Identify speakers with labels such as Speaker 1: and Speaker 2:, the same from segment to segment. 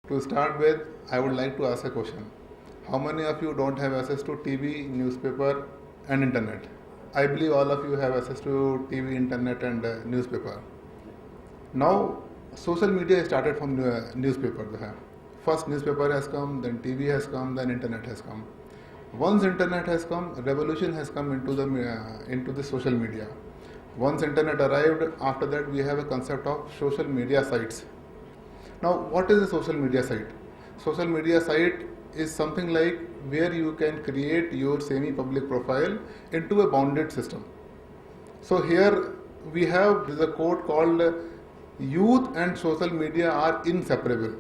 Speaker 1: To start with, I would like to ask a question. How many of you don't have access to TV, newspaper, and internet? I believe all of you have access to TV, internet, and newspaper. Now, social media started from the newspaper. First newspaper has come, then TV has come, then internet has come. Once internet has come, revolution has come into the social media. Once internet arrived, after that we have a concept of social media sites. Now, what is a social media site? Social media site is something like where you can create your semi-public profile into a bounded system. So here we have the quote called youth and social media are inseparable.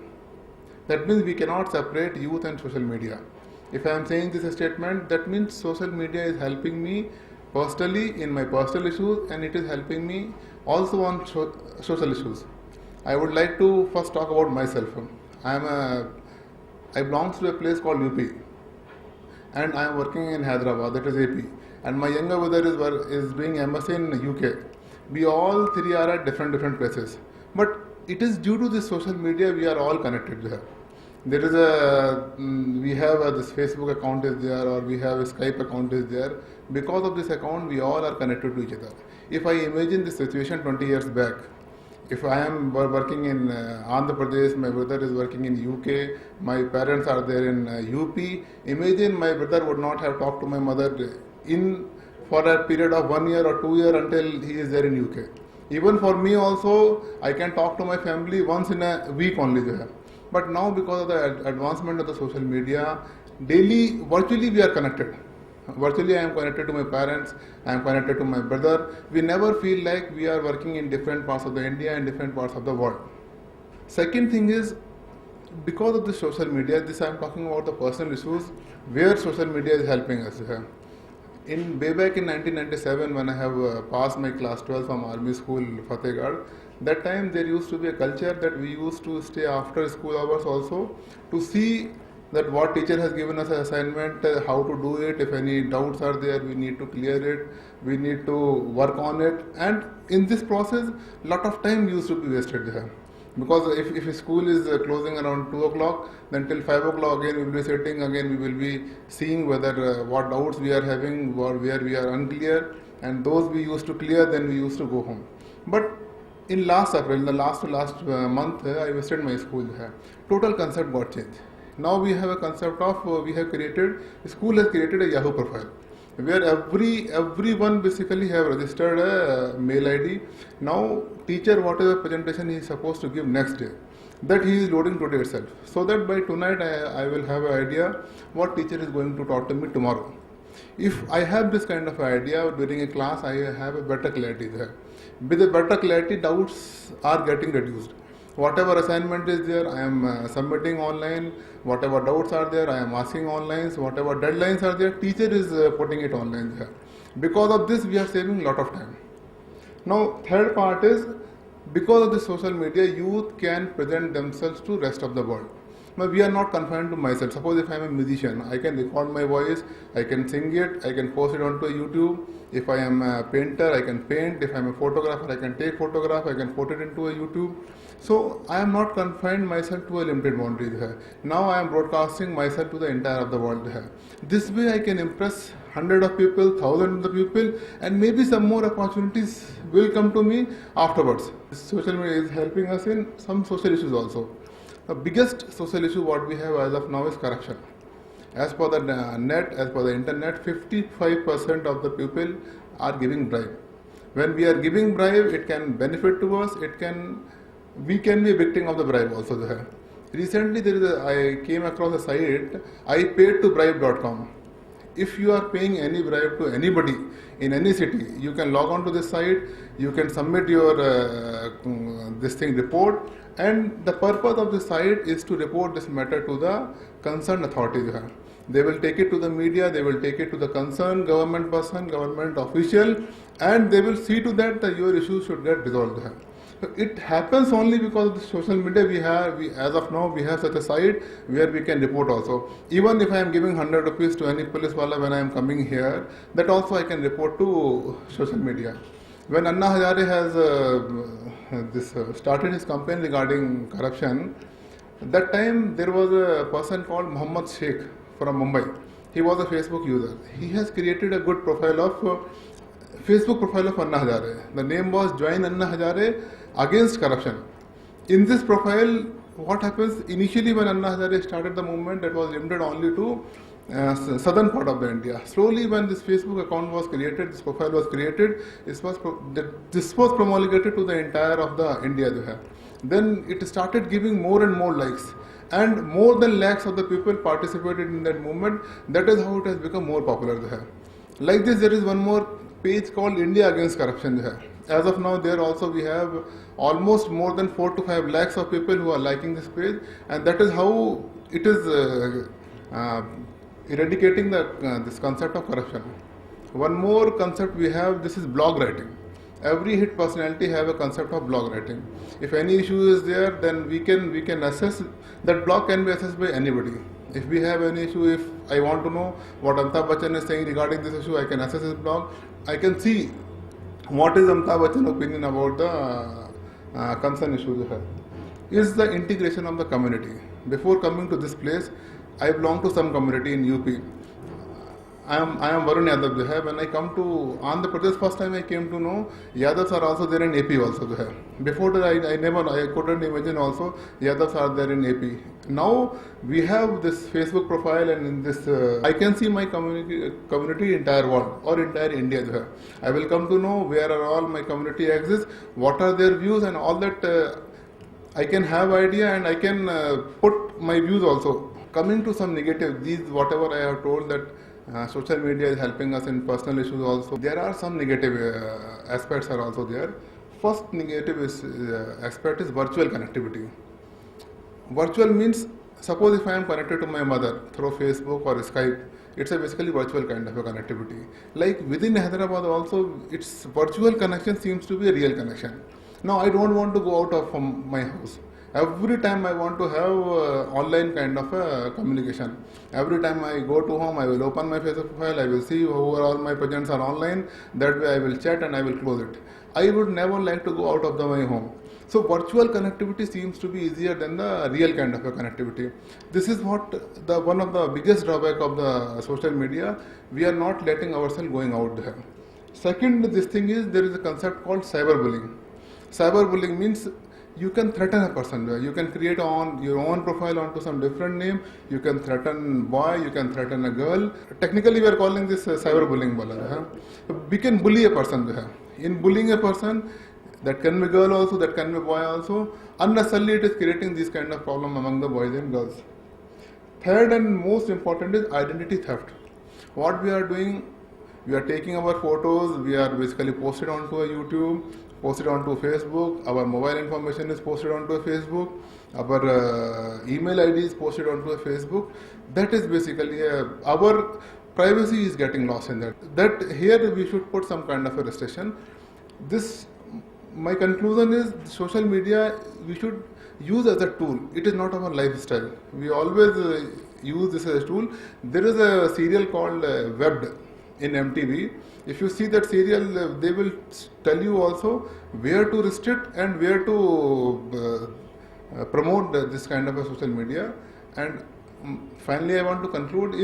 Speaker 1: That means we cannot separate youth and social media. If I am saying this statement, that means social media is helping me personally in my personal issues, and it is helping me also on social issues. I would like to first talk about myself. I belong to a place called UP, and I am working in Hyderabad, that is AP. And my younger brother is doing MS in UK. We all three are at different places. But it is due to this social media we are all connected here. There is we have this Facebook account is there, or we have a Skype account is there. Because of this account, we all are connected to each other. If I imagine the situation 20 years back, if I am working in Andhra Pradesh, my brother is working in UK, my parents are there in UP, imagine my brother would not have talked to my mother for a period of 1 year or 2 years until he is there in UK. Even for me also, I can talk to my family once in a week only. But now, because of the advancement of the social media, daily, virtually we are connected. Virtually I am connected to my parents, I am connected to my brother. We never feel like we are working in different parts of the India and different parts of the world. Second thing is, because of the social media, this I am talking about the personal issues where social media is helping us. Way back in 1997, when I have passed my class 12 from Army School, Fatehgarh, that time there used to be a culture that we used to stay after school hours also to see that what teacher has given us an assignment, how to do it, if any doubts are there, we need to clear it, we need to work on it. And in this process, lot of time used to be wasted there. Because if school is closing around 2 o'clock, then till 5 o'clock again we will be sitting, again we will be seeing whether what doubts we are having, or where we are unclear, and those we used to clear, then we used to go home. But in last April, in the last month, I visited my school. Total concept got changed. Now we have a concept of, school has created a Yahoo profile, where everyone basically have registered a mail ID. Now teacher, whatever presentation he is supposed to give next day, that he is loading today itself. So that by tonight I will have an idea what teacher is going to talk to me tomorrow. If I have this kind of idea during a class, I have a better clarity there. With a better clarity, doubts are getting reduced. Whatever assignment is there, I am submitting online. Whatever doubts are there, I am asking online. So whatever deadlines are there, teacher is putting it online there. Because of this, we are saving lot of time. Now, third part is, because of the social media, youth can present themselves to rest of the world. Now, we are not confined to myself. Suppose if I am a musician, I can record my voice, I can sing it, I can post it onto YouTube. If I am a painter, I can paint. If I am a photographer, I can take photograph, I can put it into a YouTube. So, I am not confined myself to a limited boundary. Now, I am broadcasting myself to the entire of the world. This way, I can impress hundreds of people, thousands of people, and maybe some more opportunities will come to me afterwards. Social media is helping us in some social issues also. The biggest social issue what we have as of now is corruption. As per the net, as per the internet, 55% of the people are giving bribe. When we are giving bribe, it can benefit to us, we can be a victim of the bribe also there. Recently I came across a site, ipaidtobribe.com. If you are paying any bribe to anybody in any city, you can log on to this site, you can submit your report, and the purpose of the site is to report this matter to the concerned authority. They will take it to the media, they will take it to the concerned government person, government official, and they will see to that your issue should get resolved. So it happens only because of the social media. As of now, we have such a site where we can report also. Even if I am giving 100 rupees to any police wala when I am coming here, that also I can report to social media. When Anna Hazare has started his campaign regarding corruption, That time there was a person called Mohammed Sheikh from Mumbai. He was a Facebook user. He has created a good profile of Facebook profile of Anna Hazare. The name was Join Anna Hazare Against Corruption. In this profile, what happens initially when Anna Hazare started the movement, that was limited only to southern part of the India. Slowly, when this Facebook account was created, this profile was created, this was promulgated to the entire of the India. Then it started giving more and more likes, and more than lakhs of the people participated in that movement. That is how it has become more popular. Like this, there is one more page called India Against Corruption. As of now, there also we have almost more than 4 to 5 lakhs of people who are liking this page, and that is how it is eradicating this concept of corruption. One more concept we have, this is blog writing. Every hit personality have a concept of blog writing. If any issue is there, then we can assess, that blog can be assessed by anybody. If we have any issue, if I want to know what Amitabh Bachchan is saying regarding this issue, I can access his blog. I can see what is Amitabh Bachchan's opinion about the concern issue. Is the integration of the community. Before coming to this place, I belong to some community in UP. I am Varun Yadav. When I come to Andhra Pradesh, first time I came to know Yadavs are also there in AP also. Before that, I couldn't imagine also Yadavs are there in AP. Now we have this Facebook profile, and in this I can see my community entire world or entire India. I will come to know where are all my community exists, what are their views, and all that I can have idea, and I can put my views also. Coming to some negative, these whatever I have told that social media is helping us in personal issues also. There are some negative aspects are also there. First negative aspect is virtual connectivity. Virtual means, suppose if I am connected to my mother through Facebook or Skype, it's a basically virtual kind of a connectivity. Like within Hyderabad also, its virtual connection seems to be a real connection. Now I don't want to go out of my house. Every time I want to have online kind of a communication. Every time I go to home, I will open my Facebook profile, I will see who are all my presents are online. That way I will chat and I will close it. I would never like to go out of my home. So virtual connectivity seems to be easier than the real kind of a connectivity. This is what one of the biggest drawback of the social media. We are not letting ourselves going out there. Second, this thing is, there is a concept called cyberbullying. Cyberbullying means you can threaten a person. You can create your own profile onto some different name. You can threaten boy, you can threaten a girl. Technically, we are calling this cyberbullying. We can bully a person. In bullying a person, that can be girl also, that can be boy also. Unnecessarily, it is creating this kind of problem among the boys and girls. Third and most important is identity theft. What we are doing, we are taking our photos, we are basically posted onto a YouTube, posted onto Facebook, our mobile information is posted onto a Facebook, our email ID is posted onto a Facebook. That is basically our privacy is getting lost in that. That here we should put some kind of a restriction. My conclusion is, social media we should use as a tool. It is not our lifestyle. We always use this as a tool. There is a serial called Webbed in MTV. If you see that serial, they will tell you also where to restrict and where to promote this kind of a social media. And finally, I want to conclude,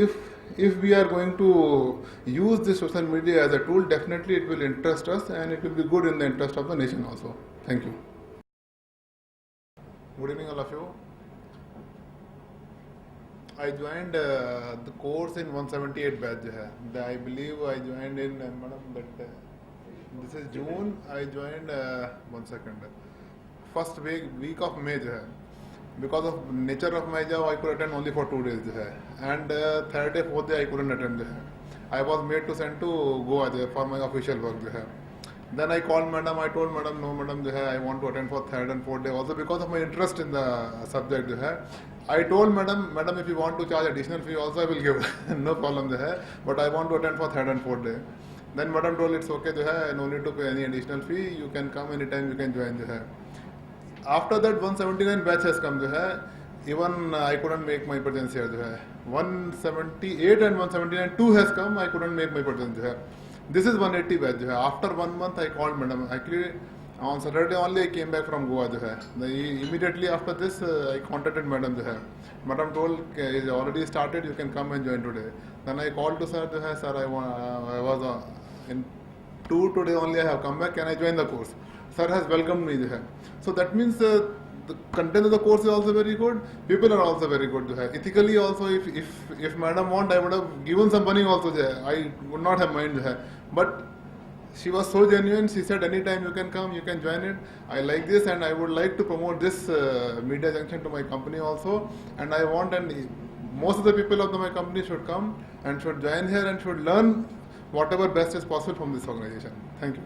Speaker 1: if we are going to use this social media as a tool, definitely it will interest us and it will be good in the interest of the nation also. Thank you. Good evening, all of you. I joined the course in 178 batch. I believe I joined in, this is June. I joined, first week of May. Because of nature of my job, I could attend only for 2 days. And third day, fourth day, I couldn't attend. I was made to send to Goa for my official work. Then I called madam, I told madam, no madam, I want to attend for third and fourth day. Also because of my interest in the subject. I told madam, if you want to charge additional fee also I will give, no problem. But I want to attend for third and fourth day. Then madam told it's okay, no need to pay any additional fee, you can come anytime, you can join. After that 179 batch has come. Even I couldn't make my presence here. 178 and 179 2 has come, I couldn't make my presence. This is 180 batch. After 1 month I called madam. Actually On Saturday only I came back from Goa जो है. Immediately after this I contacted madam जो है. Madam told it's already started, you can come and join today. Then I called to sir जो है, sir I was in tour today only, I have come back, can I join the course? Sir has welcomed me जो है. So that means the content of the course is also very good, people are also very good जो है. Ethically also, if madam want, I would have given some money also जो है. I would not have mind जो है. But she was so genuine. She said, anytime you can come, you can join it. I like this and I would like to promote this Media Junction to my company also. And I want, and most of the people of my company should come and should join here and should learn whatever best is possible from this organization. Thank you.